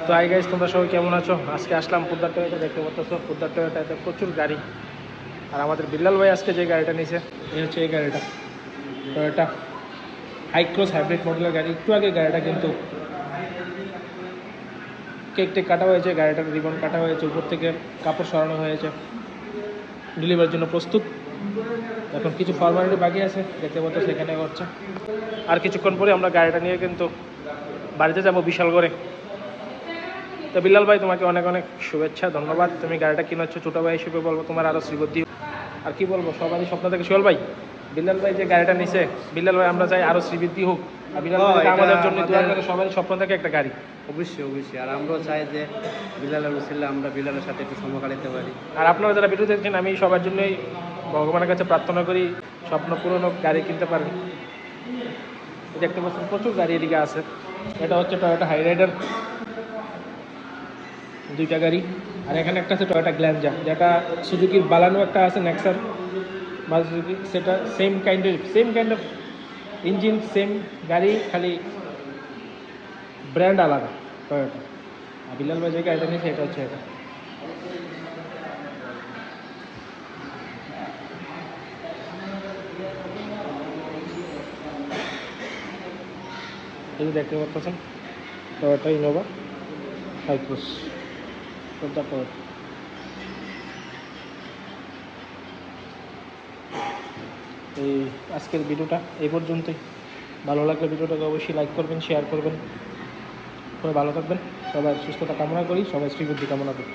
তো hi guys, তোমরা সবাই কেমন আছো? আজকে আসলাম পোদ্দার টয়োটা, দেখতে পাচ্ছ পোদ্দার টয়োটাতে প্রচুর গাড়ি। আর আমাদের বিল্লাল ভাই আজকে যে গাড়িটা নিয়েছে এই হচ্ছে এই গাড়িটা, টয়োটা হাইক্রস হাইব্রিড মডেলের গাড়ি। একটু আগে গাড়িটা কিন্তু কেক টেক কাটা হয়েছে, গাড়িটার রিবন কাটা হয়েছে, উপর থেকে কাপড় সরানো হয়েছে, ডেলিভারির জন্য প্রস্তুত। এখন কিছু ফর্মালিটি বাকি আছে, দেখতে পাচ্ছ সেখানে হচ্ছে। আর কিছুক্ষণ পরে আমরা গাড়িটা নিয়ে কিন্তু বাড়িতে যাব বিশালগড়ে। তো বিল্লাল ভাই, তোমাকে অনেক অনেক শুভেচ্ছা, ধন্যবাদ। তুমি গাড়িটা কিনেছো, ছোটো ভাই হিসেবে বলবো তোমার আরও শ্রীবদ্ধি। আর কি বলবো, সবারই স্বপ্ন থেকে সোহেল ভাই, বিল্লাল ভাই যে গাড়িটা নিছে, বিল্লাল ভাই আমরা চাই আরও শ্রীবৃদ্ধি হোক। আর বিল্লাল ভাই আমাদের জন্য দোয়া করে, সবারই স্বপ্ন থেকে একটা গাড়ি। অবশ্যই অবশ্যই, আর আমরাও চাই যে বিলালের উসিলে আমরা বিলালের সাথে একটু সময় কাটাতে পারি। আর আপনারা যারা ভিডিও দেখছেন, আমি সবার জন্যই ভগবানের কাছে প্রার্থনা করি স্বপ্ন পূরণ হোক, গাড়ি কিনতে পারেন। দেখতে পাচ্ছেন প্রচুর গাড়ি এদিকে আছে। এটা হচ্ছে টয়োটা হাই রাইডার, দুইটা গাড়ি। আর এখানে একটা আছে টয়োটা গ্ল্যান্জার, যেটা সুজুকির বালানো একটা আছে নেক্সার বা সুজুকি, সেটা same kind of engine, same গাড়ি, খালি ব্র্যান্ড আলাদা টয়োটা। আর বিল্লাল ভাই যে গাড়িটা নিয়েছে এটা হচ্ছে এটা। এই যে দেখতে পাচ্ছেন টয়োটা ইনোভা হাইক্রস টয়োটা। এই আজকের ভিডিওটা এই পর্যন্তই। ভালো লাগলে ভিডিওটাকে অবশ্যই লাইক করবেন, শেয়ার করবেন। সবাই ভালো থাকবেন, সবাই সুস্থতা কামনা করি, সবাই শ্রীবুদ্ধি কামনা করি।